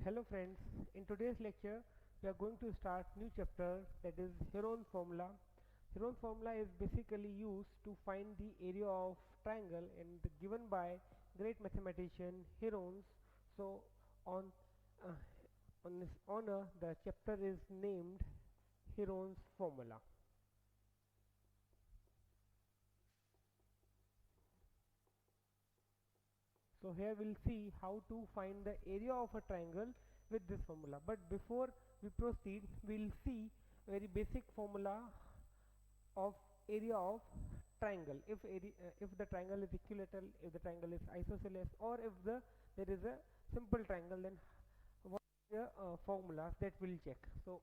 Hello friends, in today's lecture we are going to start new chapter, that is Heron formula. Heron formula is basically used to find the area of triangle and given by great mathematician Heron. So on uh, on this honor the chapter is named Heron's formula. So here we'll see how to find the area of a triangle with this formula. But before we proceed, we'll see very basic formula of area of triangle. If the triangle is equilateral, if the triangle is isosceles, or if there is a simple triangle, then what are the formulas that we'll check. So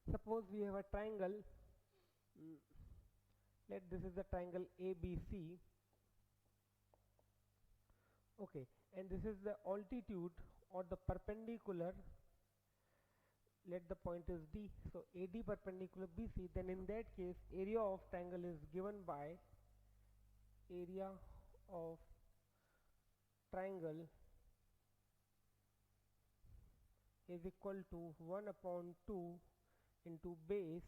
suppose we have a triangle. Let this is the triangle ABC. Okay, and this is the altitude or the perpendicular. Let the point is D, so AD perpendicular BC. Then in that case area of triangle is given by area of triangle is equal to 1 upon 2 into base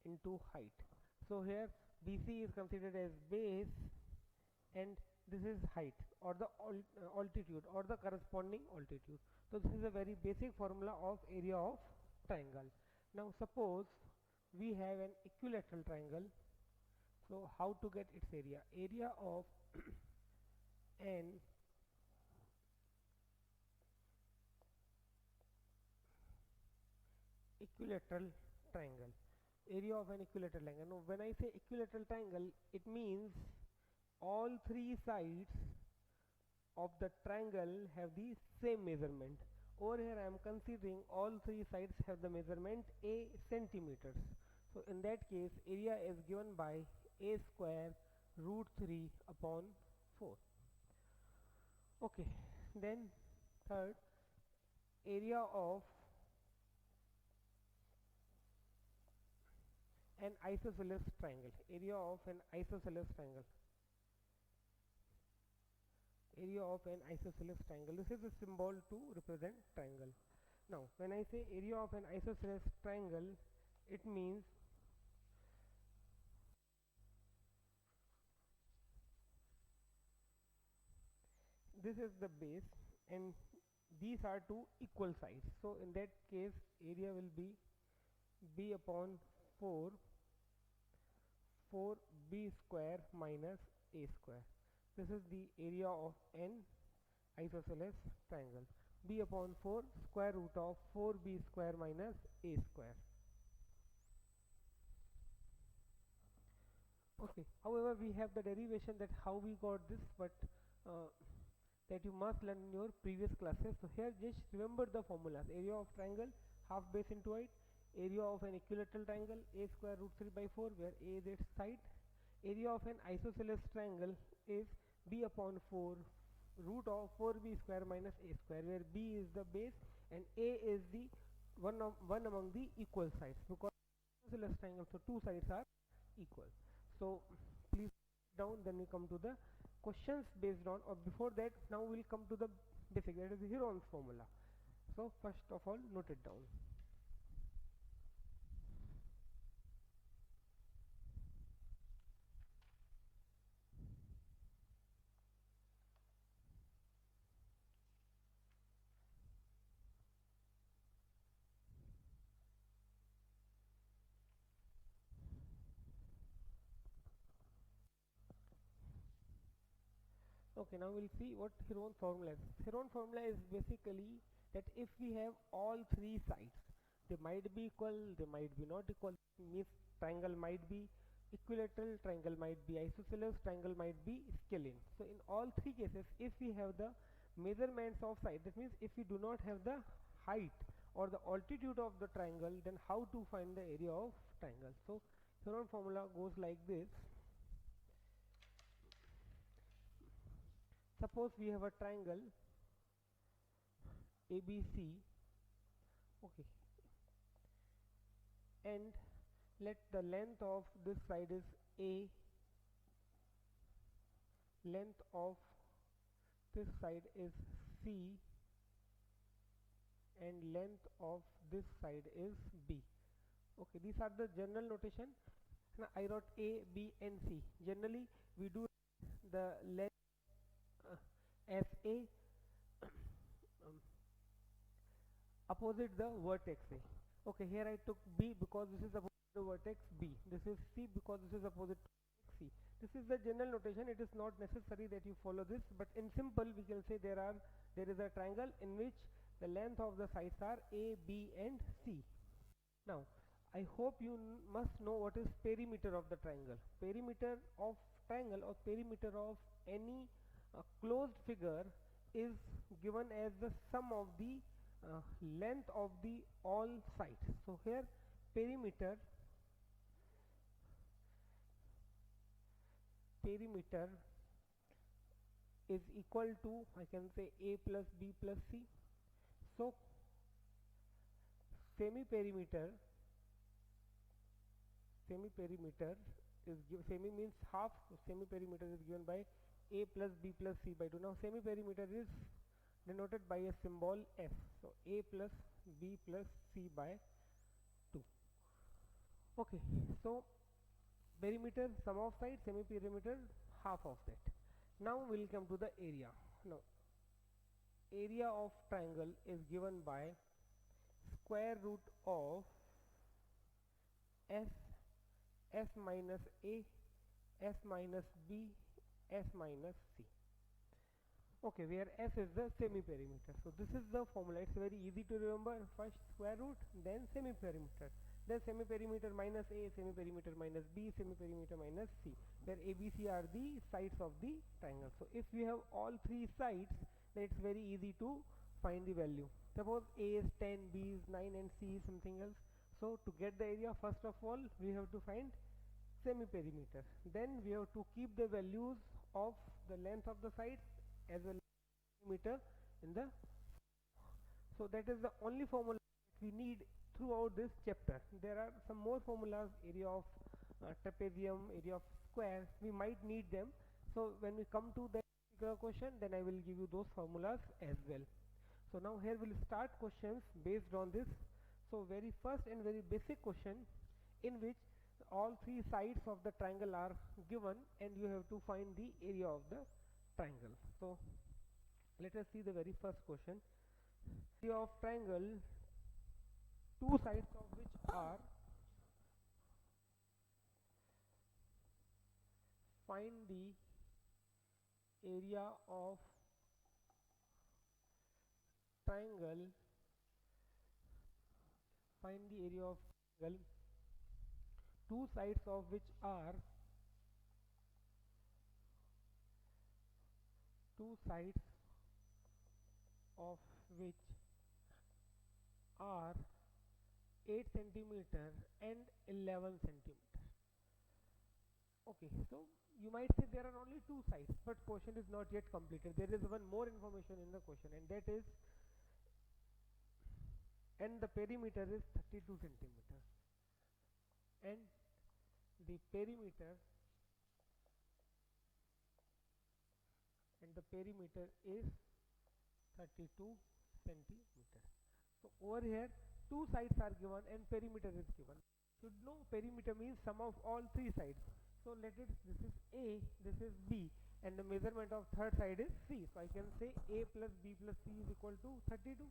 into height. So here BC is considered as base and this is height or the altitude or the corresponding altitude. So this is a very basic formula of area of triangle. Now suppose we have an equilateral triangle. So how to get its area? Area of an equilateral triangle. Area of an equilateral triangle. Now when I say equilateral triangle, it means all three sides of the triangle have the same measurement. Over here I am considering all three sides have the measurement a centimeters. So in that case area is given by a square root 3 upon 4. Okay, then third, area of an isosceles triangle. Area of an isosceles triangle. Area of an isosceles triangle. This is a symbol to represent triangle. Now when I say area of an isosceles triangle, it means this is the base and these are two equal sides. So in that case area will be b upon 4b square minus a square. This is the area of an isosceles triangle. B upon 4 square root of 4b square minus a square. Okay, however we have the derivation that how we got this, but that you must learn in your previous classes. So here just remember the formulas. Area of triangle, half base into height. Area of an equilateral triangle, a square root 3 by 4, where a is its side. Area of an isosceles triangle is b upon 4 root of 4b square minus a square, where b is the base and a is the one among the equal sides, because isosceles triangle, so two sides are equal. So please down, then we come to the questions based on, or before that now we will come to the basic, that is Heron's formula. So first of all note it down. Okay, now we'll see what Heron formula is. Heron formula is basically that if we have all three sides, they might be equal, they might be not equal. Means triangle might be equilateral, triangle might be isosceles, triangle might be scalene. So in all three cases, if we have the measurements of side, that means if we do not have the height or the altitude of the triangle, then how to find the area of triangle? So Heron formula goes like this. Suppose we have a triangle ABC, okay, and let the length of this side is A, length of this side is C, and length of this side is B. Okay, these are the general notation. Now I wrote A, B and C. Generally we do the length as A um, opposite the vertex A. Okay, here I took B because this is opposite the vertex B. This is C because this is opposite to C. This is the general notation. It is not necessary that you follow this, but in simple we can say there is a triangle in which the length of the sides are A, B and C. Now I hope you must know what is perimeter of the triangle. Perimeter of triangle or perimeter of any closed figure is given as the sum of the length of the all sides. So here perimeter is equal to, I can say, A plus B plus C. So semi perimeter is semi means half, so semi perimeter is given by A plus B plus C by 2. Now semi perimeter is denoted by a symbol S, so A plus B plus C by 2. Okay, so perimeter sum of sides, semi perimeter half of that. Now we'll come to the area. Now area of triangle is given by square root of S minus A, S minus B, S minus C. Okay, where S is the semi perimeter. So this is the formula. It's very easy to remember. First square root, then semi perimeter, then semi perimeter minus A, semi perimeter minus B, semi perimeter minus C, where A, B, C are the sides of the triangle. So if we have all three sides, then it's very easy to find the value. Suppose A is 10, B is 9 and C is something else. So to get the area, first of all we have to find semi perimeter, then we have to keep the values of the length of the sides as well as perimeter in the. So that is the only formula we need throughout this chapter. There are some more formulas, area of trapezium, area of square, we might need them. So when we come to that particular question, then I will give you those formulas as well. So now here we'll start questions based on this. So very first and very basic question, in which all three sides of the triangle are given and you have to find the area of the triangle. So let us see the very first question. Area of triangle, two sides of which are, find the area of triangle, find the area of triangle, two sides of which are, two sides of which are 8 centimeter and 11 centimeter. Okay, so you might say there are only two sides, but question is not yet completed. There is one more information in the question, and that is, and the perimeter is 32 centimeter, and the perimeter is 32 centimeter. So over here two sides are given and perimeter is given. Should know perimeter means sum of all three sides. So let it, this is A, this is B, and the measurement of third side is C. So I can say A plus B plus C is equal to 32.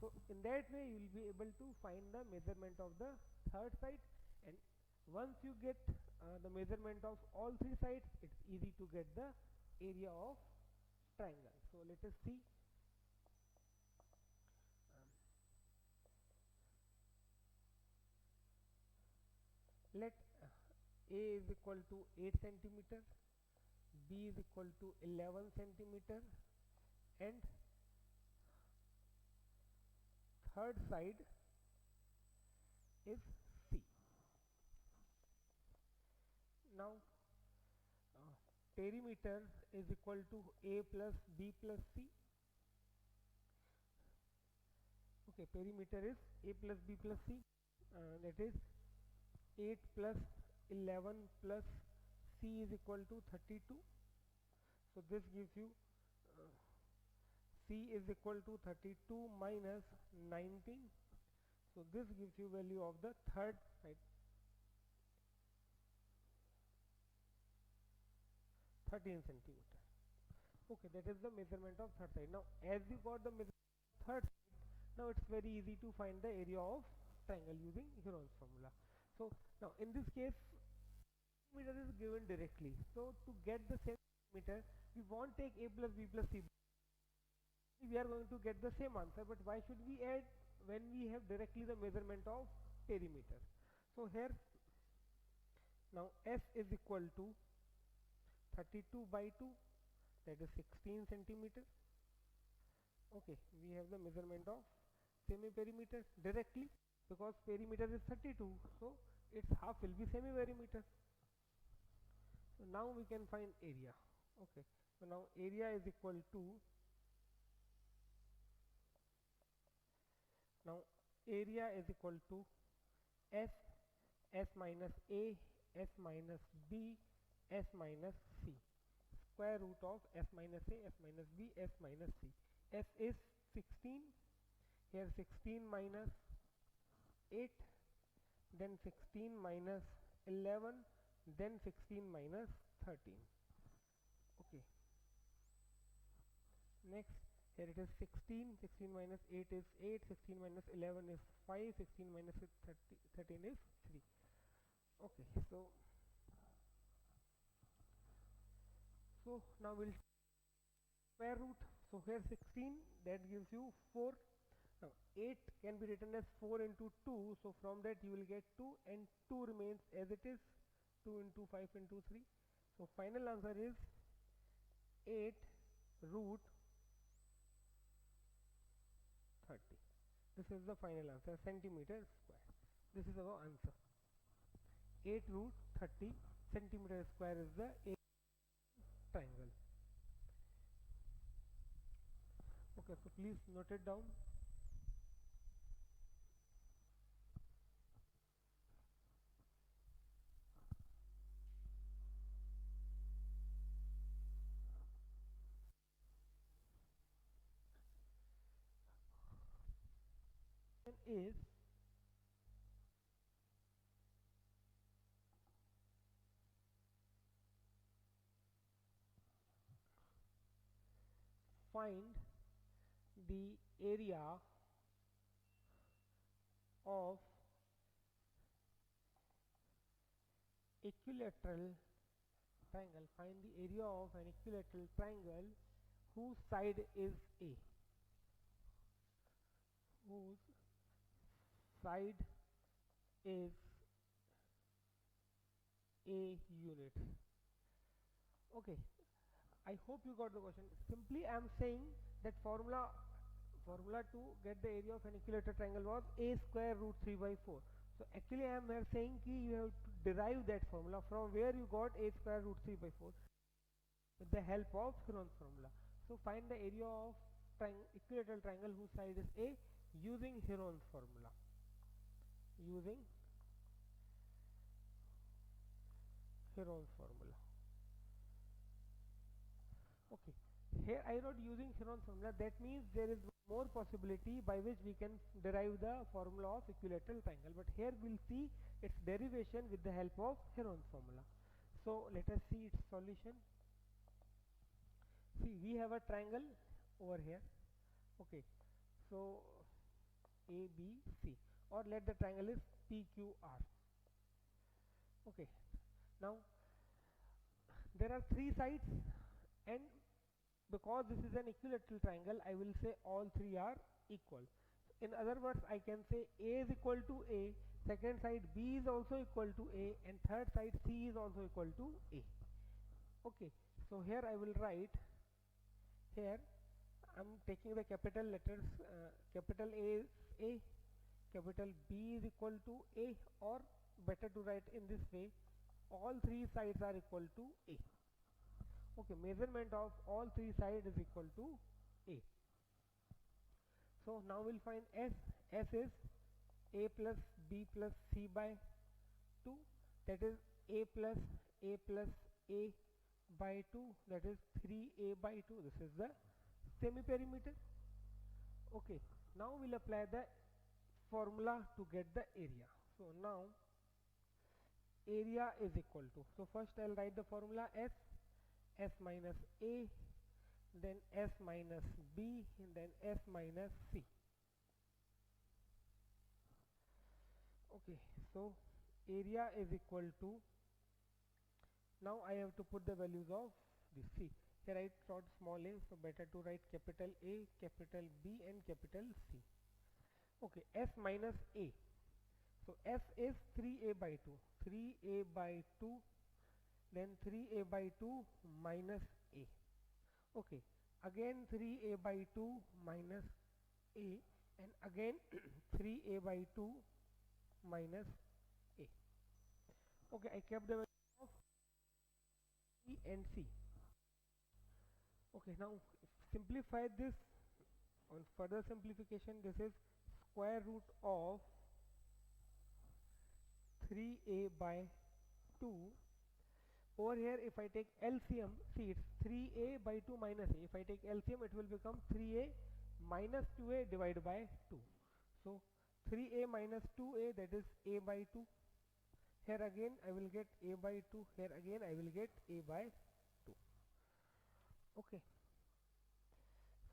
So in that way you will be able to find the measurement of the third side, and once you get the measurement of all three sides, it's easy to get the area of triangle. So let us see. Let A is equal to 8 centimeter, B is equal to 11 centimeter, and third side is C. Now perimeter is equal to A plus B plus C. Okay, perimeter is A plus B plus C, that is 8 plus 11 plus C is equal to 32. So this gives you C is equal to 32 minus 19. So this gives you value of the third side, 13 centimeter. Okay, that is the measurement of third side. Now as you got the measurement of third side, now it's very easy to find the area of triangle using Heron's formula. So now in this case, meter is given directly. So to get the same meter, we won't take a plus b plus c. We are going to get the same answer, but why should we add when we have directly the measurement of perimeter? So here now S is equal to 32 by 2, that is 16 centimeter. Okay, we have the measurement of semi perimeter directly, because perimeter is 32, so its half will be semi perimeter. So now we can find area. Okay, so now area is equal to, now area is equal to S minus A, S minus B, S minus C, square root of S minus A, S minus B, S minus C. S is 16, here 16 minus 8, then 16 minus 11, then 16 minus 13. Okay, next here it is 16, 16 minus 8 is 8, 16 minus 11 is 5, 16 minus 13 is 3. Okay, so now we'll square root. So here 16, that gives you 4. Now 8 can be written as 4 into 2, so from that you will get 2, and 2 remains as it is, 2 into 5 into 3. So final answer is 8 root 30. This is the final answer, centimeter square. This is our answer. 8 root 30 centimeter square is the triangle. Okay, so please note it down. Is find the area of equilateral triangle. Find the area of an equilateral triangle whose side is A. Whose side is A unit. Okay, I hope you got the question. Simply I am saying that formula to get the area of an equilateral triangle was a square root 3 by 4. So actually I am here saying ki you have to derive that formula from where you got a square root 3 by 4 with the help of Heron's formula. So find the area of equilateral triangle whose side is A using Heron's formula. Using Heron's formula. Okay, here I wrote using Heron's formula. That means there is more possibility by which we can derive the formula of equilateral triangle, but here we'll see its derivation with the help of Heron's formula. So let us see its solution. See, we have a triangle over here. Okay, so ABC, or let the triangle is PQR. Okay, now there are 3 sides, and because this is an equilateral triangle, I will say all 3 are equal. In other words, I can say A is equal to A, second side B is also equal to A, and third side C is also equal to A. Okay, so here I will write, here I am taking the capital letters, capital A is A, capital B is equal to A, or better to write in this way, all 3 sides are equal to A. Okay, measurement of all 3 sides is equal to A. So now we'll find S. S is A plus B plus C by 2, that is A plus A by 2, that is 3A by 2. This is the semi perimeter. Okay, now we'll apply the formula to get the area. So now area is equal to, so first I'll write the formula S minus A, then S minus B, and then S minus C. Okay, so area is equal to, now I have to put the values of the C. Here I wrote small a, so better to write capital A, capital B, and capital C. Okay, S minus A. So S is 3a by 2, 3a by 2, then 3a by 2 minus a. Okay, again 3a by 2 minus a, and again 3a by 2 minus a. Okay, I kept the value of B and C. Okay, now simplify this. On further simplification, this is square root of 3a by 2. Over here, if I take LCM, see it's 3a by 2 minus a. If I take LCM, it will become 3a minus 2a divided by 2. So 3a minus 2a, that is a by 2. Here again I will get a by 2. Here again I will get a by 2. Okay.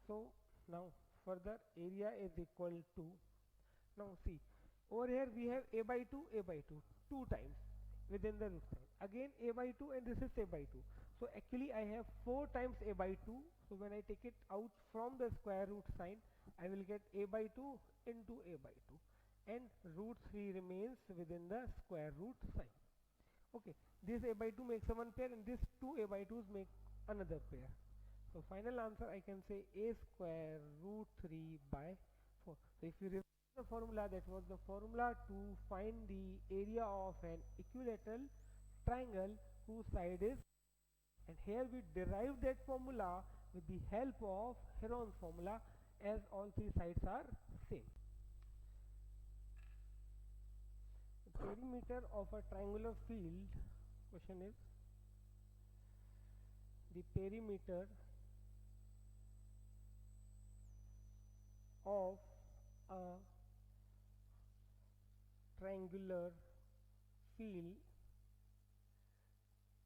So now further area is equal to, now see over here we have a by 2, two times within the root sign, again a by 2, and this is a by 2. So actually I have 4 times a by 2. So when I take it out from the square root sign, I will get a by 2 into a by 2, and root 3 remains within the square root sign. Okay, this a by 2 makes a one pair, and this 2 a by 2's make another pair. So final answer I can say a square root 3 by 4. So if you remember the formula, that was the formula to find the area of an equilateral triangle whose side is, and here we derive that formula with the help of Heron's formula, as all three sides are same. The perimeter of a triangular field, question is the perimeter of a triangular field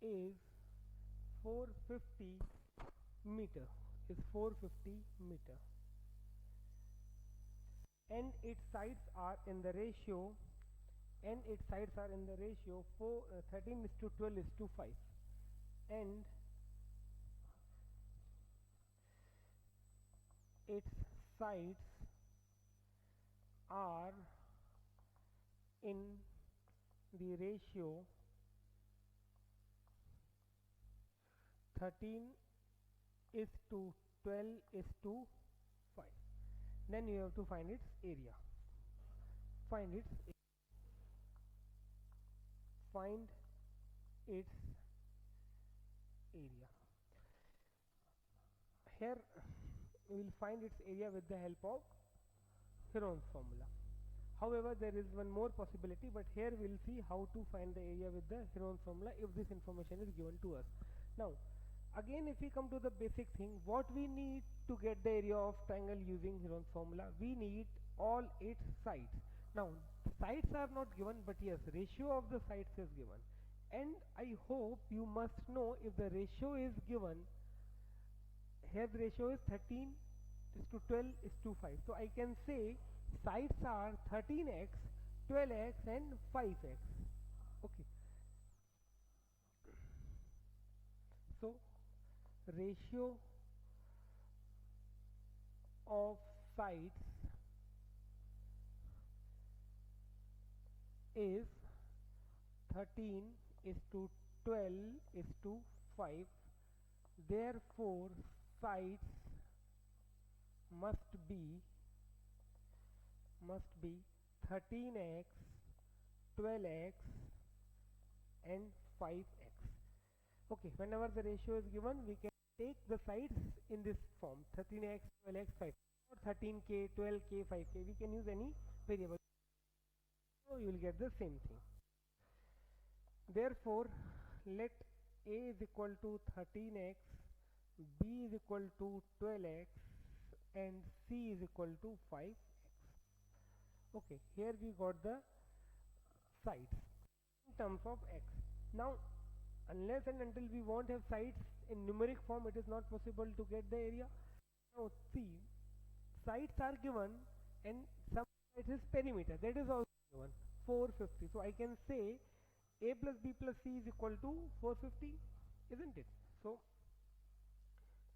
is 450 meter, and its sides are in the ratio, 13:12:5, and its sides are in the ratio 13:12:5. Then you have to find its area. Find its area. Here we will find its area with the help of Heron's formula. However, there is one more possibility, but here we will see how to find the area with the Heron's formula if this information is given to us. Now again, if we come to the basic thing, what we need to get the area of triangle using Heron's formula, we need all its sides. Now sides are not given, but yes, ratio of the sides is given, and I hope you must know if the ratio is given. Here the ratio is 13:12:5. So I can say sides are 13x, 12x, and 5x. Okay. So ratio of sides is 13:12:5. Therefore sides must be 13x, 12x, and 5x. Okay, whenever the ratio is given, we can take the sides in this form: 13x, 12x, 5, or 13k, 12k, 5k. We can use any variable, so you will get the same thing. Therefore let a is equal to 13x, b is equal to 12x, and C is equal to 5x. Okay, here we got the sides in terms of x. Now unless and until we won't have sides in numeric form, it is not possible to get the area. Now see, sides are given and some it is perimeter, that is also given 450. So I can say a plus b plus c is equal to 450, isn't it? So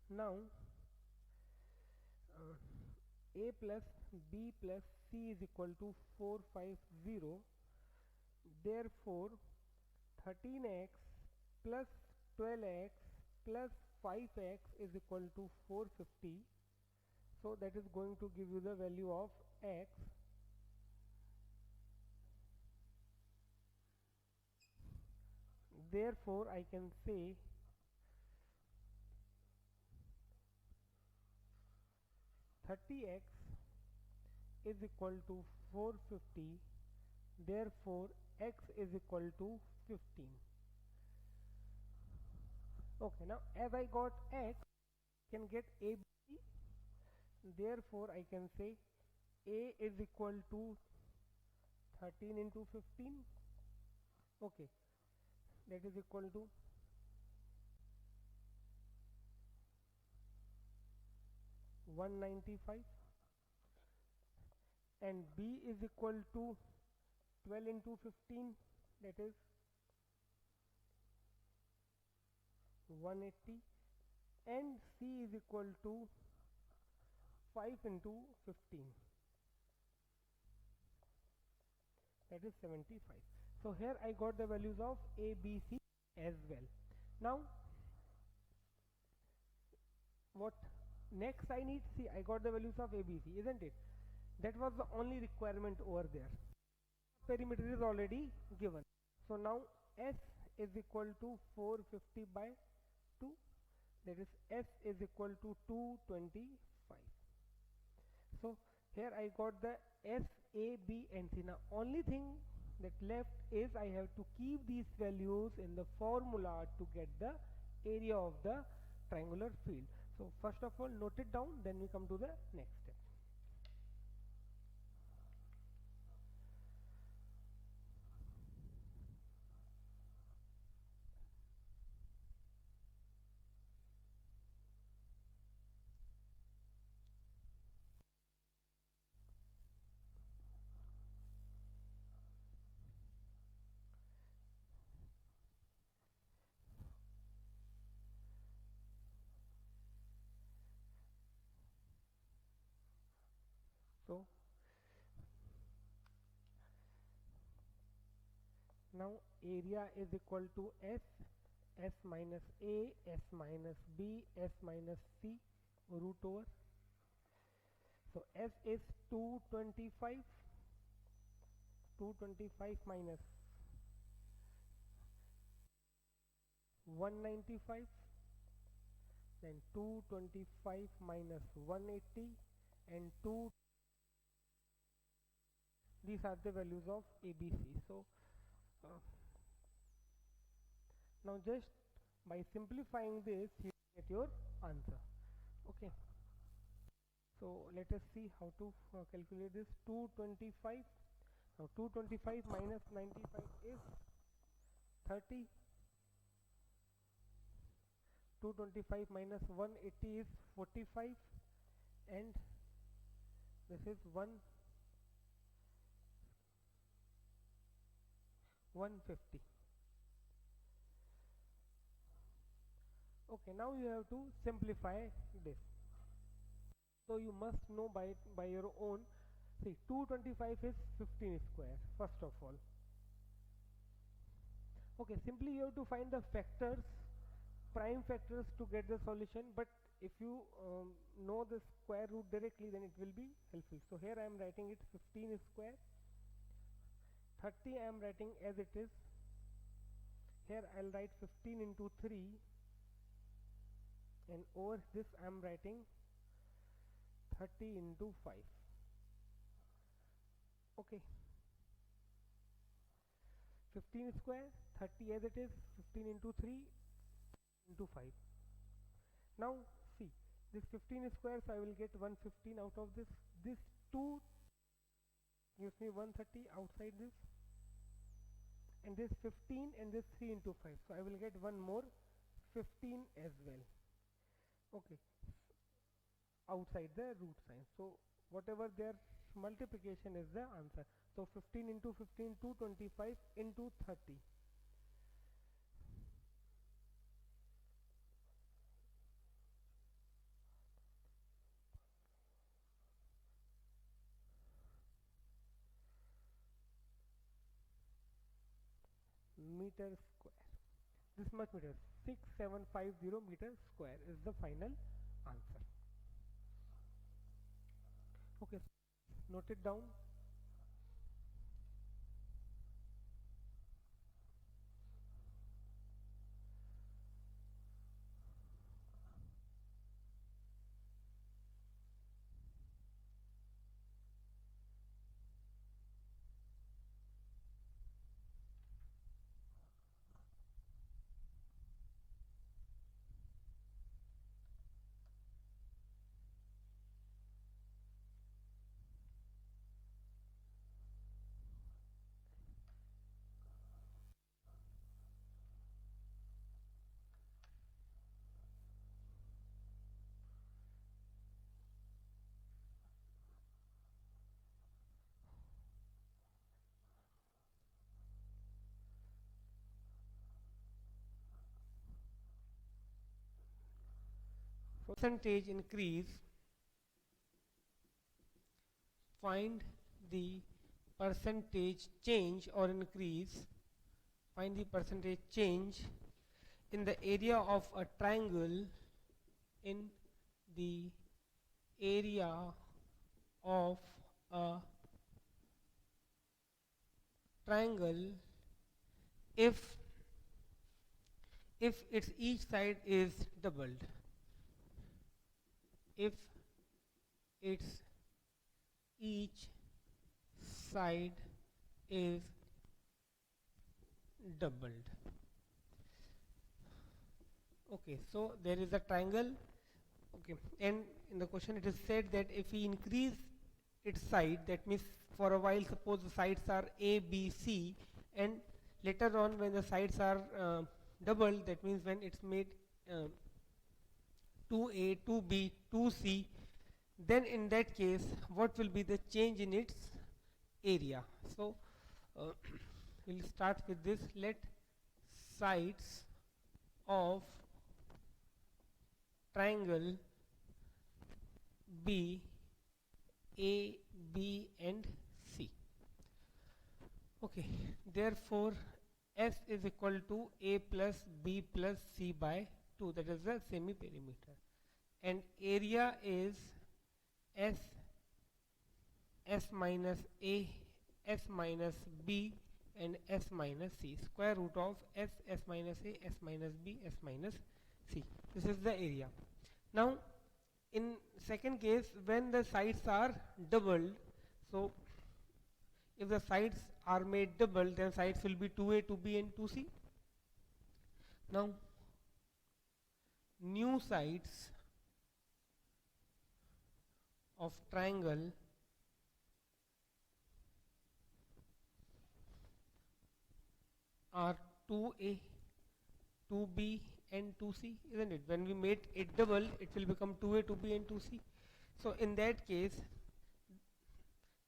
now a plus b plus c is equal to 450. Therefore 13x plus 12x plus 5x is equal to 450. So that is going to give you the value of x. Therefore I can say x is equal to 450. Therefore x is equal to 15. Okay, now as I got x, I can get a, b. Therefore I can say a is equal to 13 into 15. Okay, that is equal to 195, and b is equal to 12 into 15, that is 180, and c is equal to 5 into 15, that is 75. So here I got the values of a, b, c as well. Now what next I need? See, I got the values of a, b, c, isn't it? That was the only requirement over there. Perimeter is already given. So now s is equal to 450 by 2, that is s is equal to 225. So here I got the s, a, b and c. Now only thing that left is I have to keep these values in the formula to get the area of the triangular field. So first of all note it down, then we come to the next step. So now area is equal to s minus a, s minus b, s minus c root over. So s is 225, 225 minus 195, then 225 minus 180 and 2. These are the values of ABC. So now just by simplifying this you get your answer. Okay, so let us see how to calculate this. 225. Now 225 minus 95 is 30. 225 minus 180 is 45, and this is 150. Okay, now you have to simplify this. So you must know by your own. See, 225 is 15 square first of all. Okay, simply you have to find the factors, prime factors to get the solution, but if you know the square root directly, then it will be helpful. So here I am writing it 15 square. 30 I am writing as it is. Here I will write 15 into 3, and over this I am writing 30 into 5. Okay, 15 square, 30 as it is, 15 into 3 into 5. Now see, this 15 square, so I will get 115 out of this. This 2 gives me 130 outside this, and this 15 and this 3 into 5, so I will get one more 15 as well. Okay, outside the root sign, so whatever their multiplication is the answer. So 15 into 15, 225 into 30. Meter square. This much meter, 6750 meter square is the final answer. Okay, note it down. For percentage increase, find the percentage change or increase, find the percentage change in the area of a triangle, in the area of a triangle if its each side is doubled, if its each side is doubled. Okay, so there is a triangle. Okay, and in the question it is said that if we increase its side, that means for a while suppose the sides are A, B, C, and later on when the sides are doubled, that means when it's made 2A, 2B, 2C, then in that case what will be the change in its area? So we'll start with this. Let sides of triangle be A, B and C. Okay, therefore S is equal to A plus B plus C by 2, that is the semi perimeter, and area is S minus A, S minus B and S minus C, square root of S minus A, S minus B, S minus C. This is the area. Now in second case, when the sides are doubled, so if the sides are made double, then sides will be 2A, 2B and 2C. Now new sides of triangle are 2A, 2B and 2C, isn't it? When we made it double, it will become 2A, 2B and 2C. So in that case,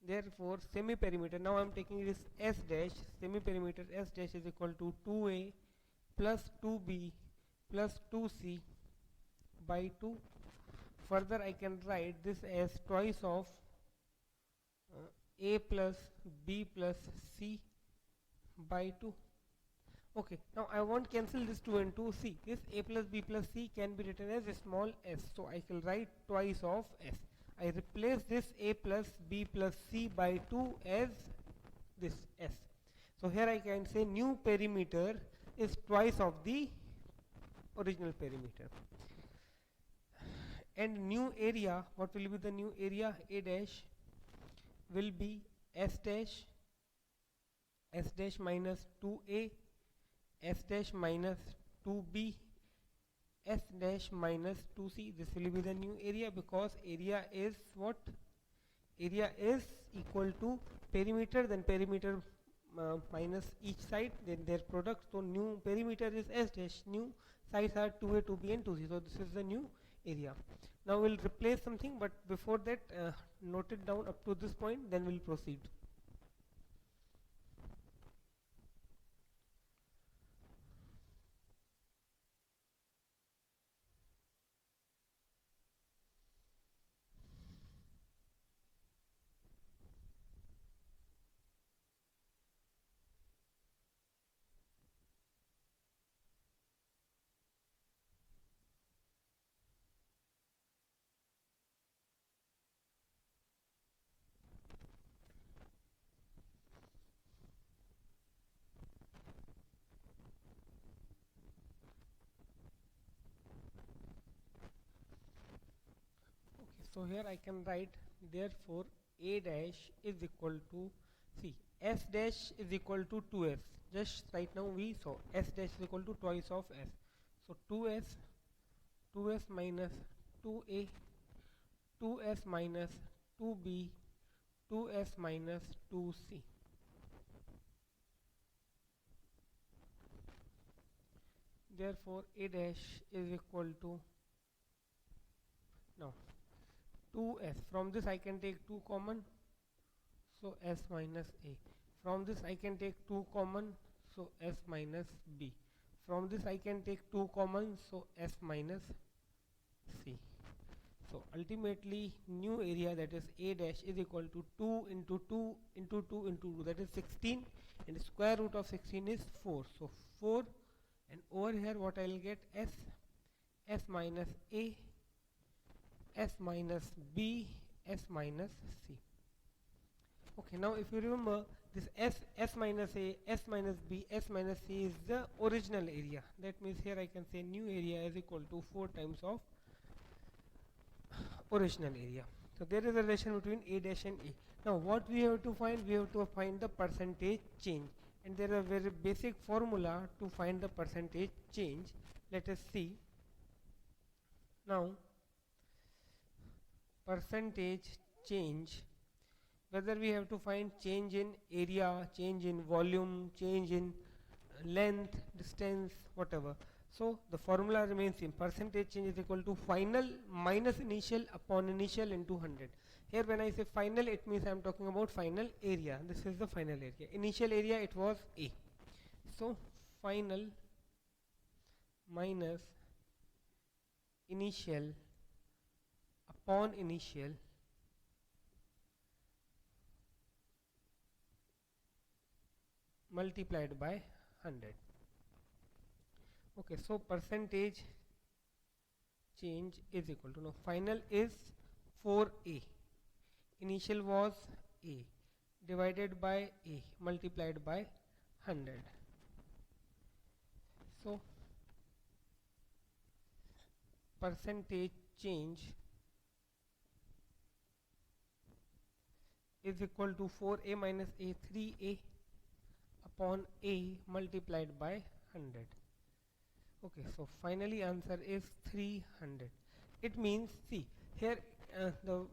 therefore semi perimeter, now I am taking this S dash, semi perimeter S dash is equal to 2A plus 2B plus 2C by 2. Further I can write this as twice of A plus B plus C by 2. Okay, now I won't cancel this 2 and 2. See, this A plus B plus C can be written as a small s, so I can write twice of s. I replace this A plus B plus C by 2 as this s. So here I can say new perimeter is twice of the original perimeter. And new area, what will be the new area? A dash will be S dash minus 2A, S dash minus 2B, S dash minus 2c. This will be the new area because area is what? Area is equal to perimeter, then perimeter minus each side, then their product. So new perimeter is S dash, new sides are 2a, 2b and 2c. So this is the new area. Now we'll replace something, but before that note it down up to this point, then we'll proceed. So here I can write, therefore A dash is equal to, see, S dash is equal to 2S. Just right now we saw S dash is equal to twice of S. So 2S minus 2A, 2S minus 2B, 2S minus 2C. Therefore A dash is equal to, now 2s, from this I can take 2 common, so s minus a. From this I can take 2 common, so s minus b. From this I can take 2 common, so s minus c. So ultimately new area, that is A dash, is equal to 2 into 2 into 2 into 2, that is 16, and square root of 16 is 4. So 4, and over here what I will get, s minus a, s minus b, s minus c. Okay, now if you remember, this s minus a, s minus b, s minus c is the original area. That means here I can say new area is equal to 4 times of original area. So there is a relation between A dash and A. Now what we have to find? We have to find the percentage change, and there is a very basic formula to find the percentage change. Let us see. Now percentage change, whether we have to find change in area, change in volume, change in length, distance, whatever. So the formula remains same. Percentage change is equal to final minus initial upon initial into 100. Here when I say final, it means I am talking about final area. This is the final area. Initial area, it was A. So final minus initial upon initial multiplied by 100. Okay, so percentage change is equal to, now final is 4A, initial was A, divided by A multiplied by 100. So percentage change is equal to 4A minus A, 3A upon A multiplied by 100. Okay, so finally answer is 300. It means, see here the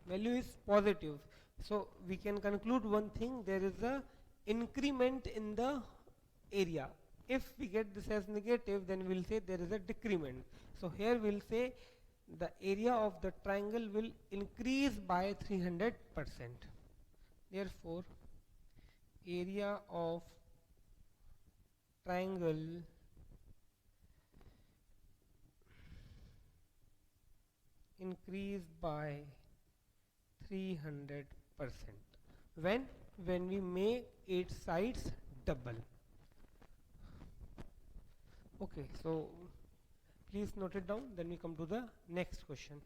value is positive, so we can conclude one thing, there is a increment in the area. If we get this as negative, then we will say there is a decrement. So here we will say the area of the triangle will increase by 300%. Therefore area of triangle increase by 300%. When we make its sides double. Okay, so please note it down, then we come to the next question.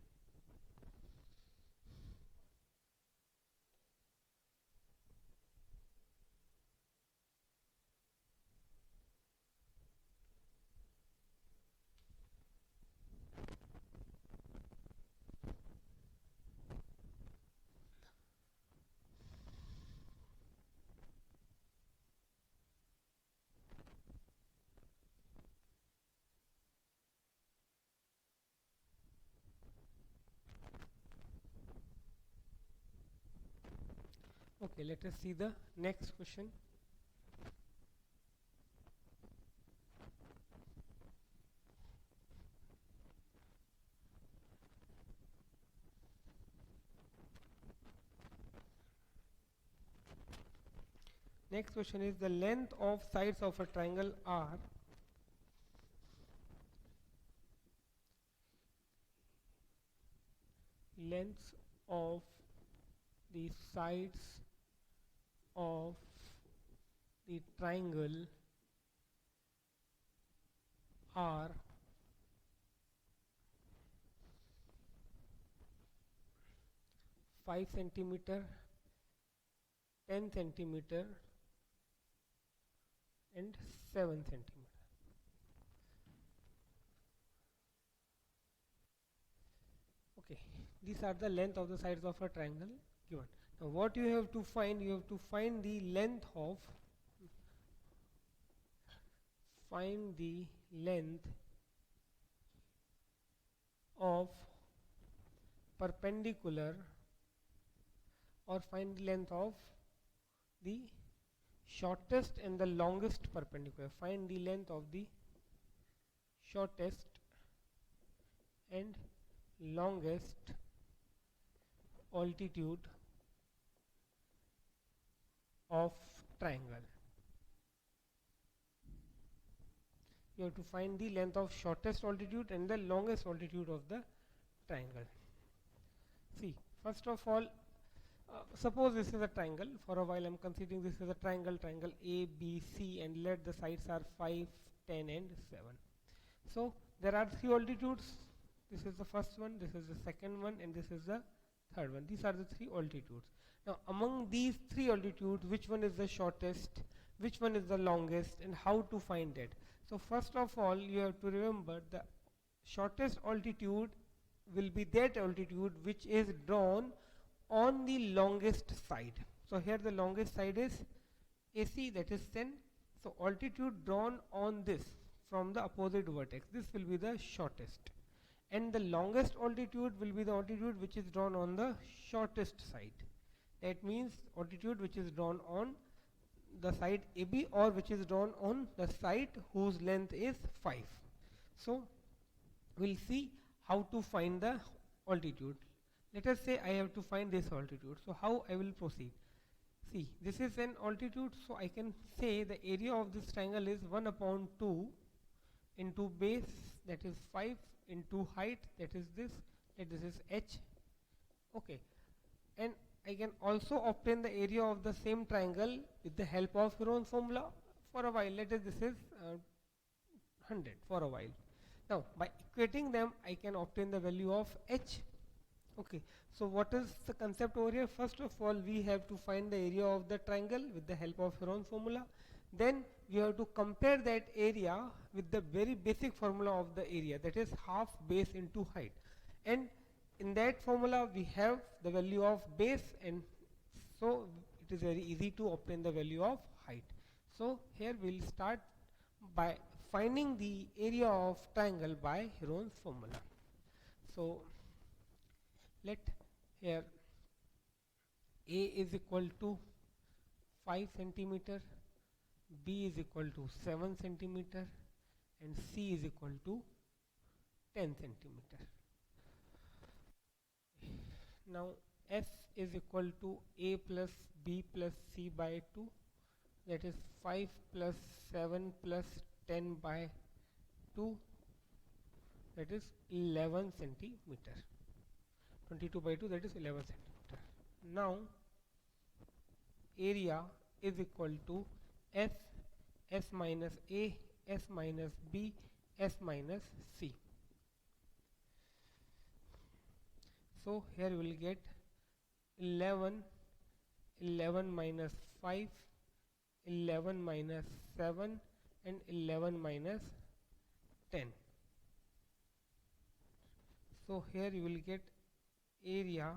Okay, let us see the next question. Next question is the length of sides of a triangle are lengths of the sides of the triangle are 5 centimeter, 10 centimeter and 7 centimeter. Okay, these are the length of the sides of a triangle given. Now what you have to find the length of perpendicular, or find the length of the shortest and the longest perpendicular. Find the length of the shortest and longest altitude of triangle. You have to find the length of shortest altitude and the longest altitude of the triangle. See, first of all, suppose this is a triangle. For a while I am considering this is a triangle ABC, and let the sides are 5, 10 and 7. So there are 3 altitudes. This is the first one, this is the second one, and this is the third one. These are the 3 altitudes. Now among these 3 altitudes, which one is the shortest, which one is the longest, and how to find it? So first of all, you have to remember the shortest altitude will be that altitude which is drawn on the longest side. So here the longest side is AC, that is 10. So altitude drawn on this from the opposite vertex, this will be the shortest, and the longest altitude will be the altitude which is drawn on the shortest side. That means altitude which is drawn on the side AB, or which is drawn on the side whose length is 5. So we'll see how to find the altitude. Let us say I have to find this altitude. So how I will proceed? See, this is an altitude, so I can say the area of this triangle is 1 upon 2 into base, that is 5, into height, that is this is h. Okay, and I can also obtain the area of the same triangle with the help of Heron's formula. For a while, let us this is 100 for a while. Now by equating them, I can obtain the value of h. Okay, so what is the concept over here? First of all, we have to find the area of the triangle with the help of Heron's formula. Then you have to compare that area with the very basic formula of the area, that is half base into height. And in that formula we have the value of base, and so it is very easy to obtain the value of height. So here we will start by finding the area of triangle by Heron's formula. So let here A is equal to 5 centimeter, B is equal to 7 centimeter, and C is equal to 10 centimeter. Now S is equal to A plus B plus C by 2, that is 5 plus 7 plus 10 by 2, that is 11 centimeter. 22 by 2, that is 11 centimeter. Now area is equal to S minus A, S minus B, S minus C. So here we will get 11 minus 5, 11 minus 7 and 11 minus 10. So here you will get area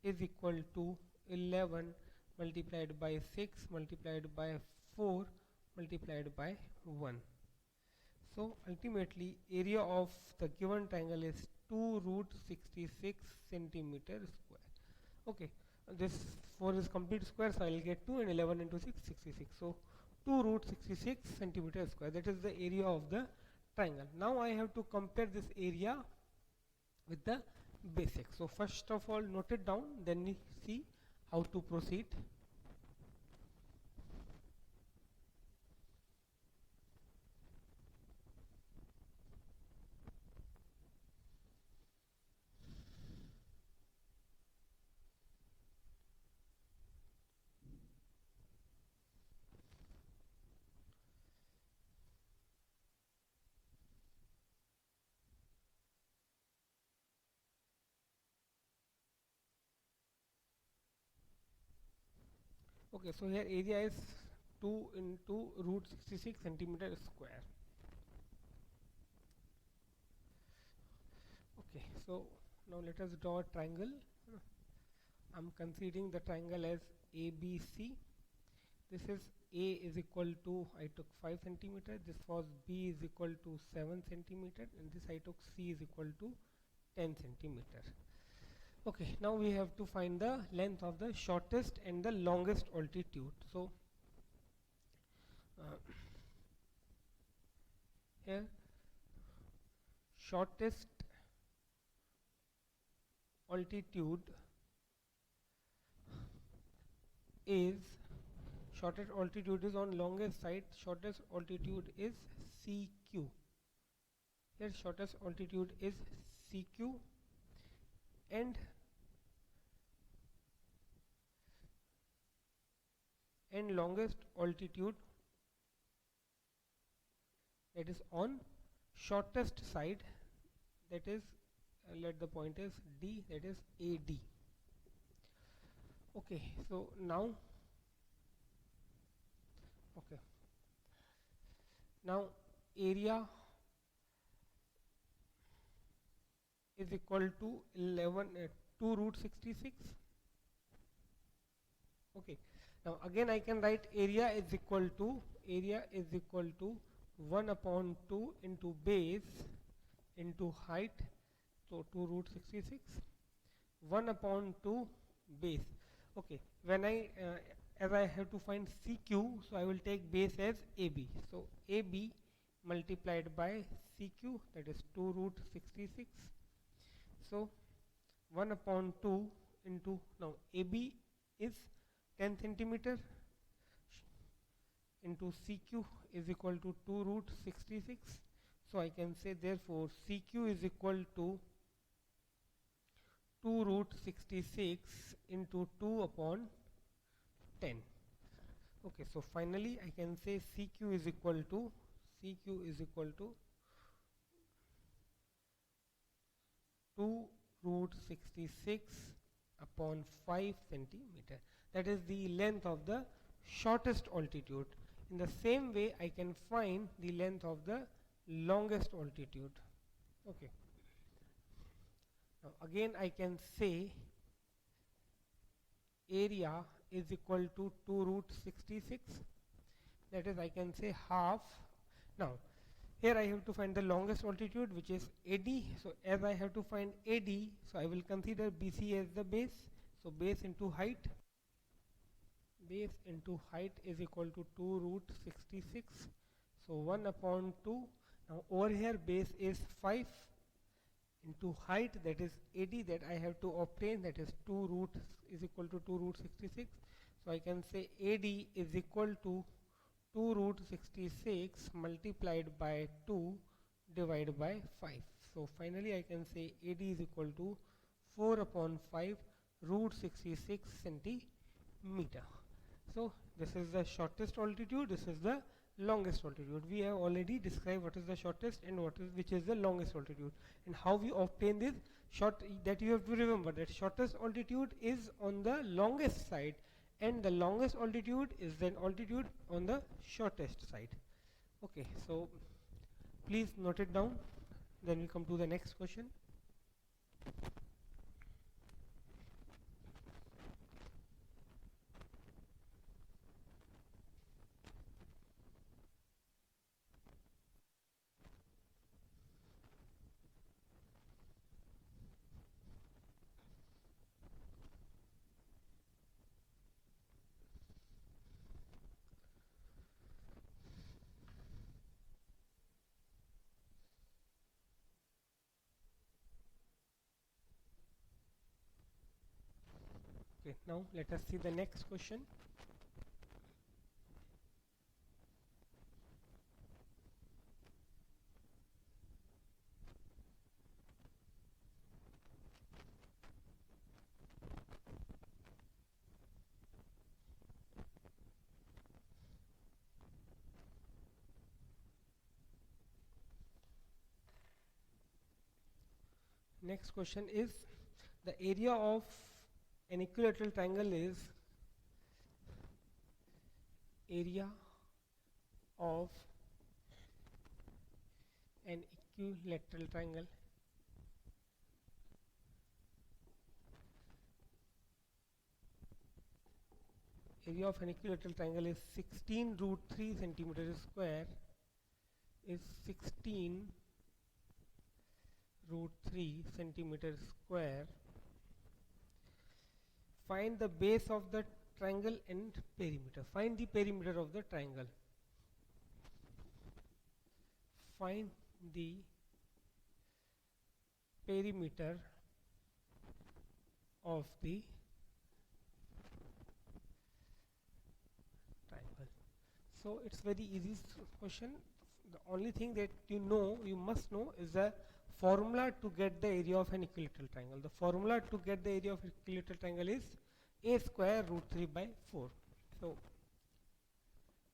is equal to 11 multiplied by 6 multiplied by 4 multiplied by 1. So ultimately area of the given triangle is 2 root 66 centimeter square. Okay, this 4 is complete square, so I will get 2, and 11 into 6, 66. So 2 root 66 centimeter square, that is the area of the triangle. Now I have to compare this area with the basic. So first of all note it down, then we see how to proceed. Okay, so here area is 2 into root 66 centimeter square. Okay, so now let us draw a triangle. I'm considering the triangle as ABC. This is A is equal to, I took 5 centimeter, this was B is equal to 7 centimeter, and this I took C is equal to 10 centimeter. Okay, now we have to find the length of the shortest and the longest altitude. So here shortest altitude is on longest side, shortest altitude is CQ. Here shortest altitude is CQ, and longest altitude, that is on shortest side, that is let the point is D, that is AD. Okay, so now area is equal to 2 root 66. Okay, now again I can write area is equal to 1 upon 2 into base into height, so 2 root 66, 1 upon 2 base. Okay, when I as I have to find CQ, so I will take base as AB. So AB multiplied by CQ, that is 2 root 66. So 1 upon 2 into, now AB is 10 centimeter into CQ is equal to 2 root 66. So I can say therefore CQ is equal to 2 root 66 into 2 upon 10. Okay, so finally I can say CQ is equal to 2 root 66 upon 5 centimeter. That is the length of the shortest altitude. In the same way I can find the length of the longest altitude. Okay, now again I can say area is equal to 2 root 66, that is I can say half. Now here I have to find the longest altitude, which is AD. So as I have to find AD, so I will consider BC as the base. So base into height is equal to 2 root 66. So 1 upon 2. Now over here base is 5 into height, that is AD, that I have to obtain, that is 2 root is equal to 2 root 66. So I can say AD is equal to 2 root 66 multiplied by 2 divided by 5. So finally I can say AD is equal to 4 upon 5 root 66 centimeter. So this is the shortest altitude, this is the longest altitude. We have already described what is the shortest and which is the longest altitude, and how we obtain this that you have to remember that shortest altitude is on the longest side, and the longest altitude is then altitude on the shortest side. Okay, so please note it down, then we come to the next question. Okay, now let us see the next question. Next question is, the area of an equilateral triangle is area of an equilateral triangle area of an equilateral triangle is 16 root 3 centimeter square is 16 root 3 centimeter square. Find the base of the triangle and perimeter. Find the perimeter of the triangle. Find the perimeter of the triangle. So it's very easy question. The only thing that you must know is the formula to get the area of an equilateral triangle. The formula to get the area of equilateral triangle is a square root 3 by 4. So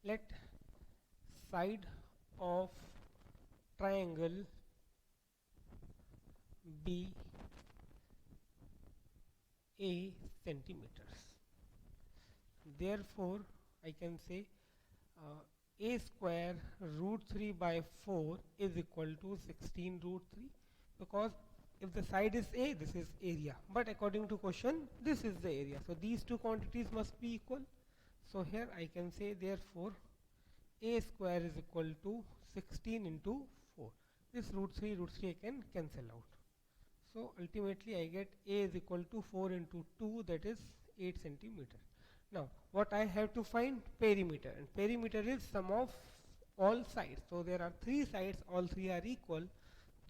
let side of triangle be a centimeters. Therefore, I can say a square root 3 by 4 is equal to 16 root 3, because if the side is a, this is area, but according to question this is the area, so these two quantities must be equal. So here I can say, therefore a square is equal to 16 into 4. This root 3 I can cancel out. So ultimately I get a is equal to 4 into 2, that is 8 centimeter. Now what I have to find? Perimeter, and perimeter is sum of all sides. So there are 3 sides, all 3 are equal.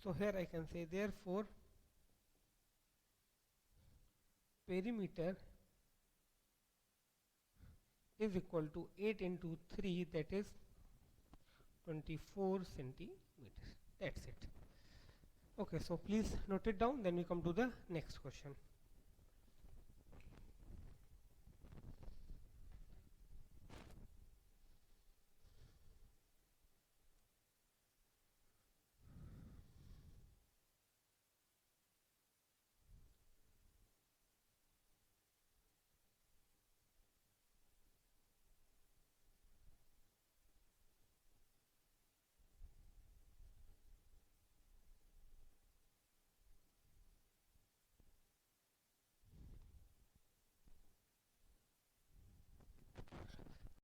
So here I can say, therefore perimeter is equal to 8 into 3, that is 24 centimeters. That's it. Okay, so please note it down, then we come to the next question.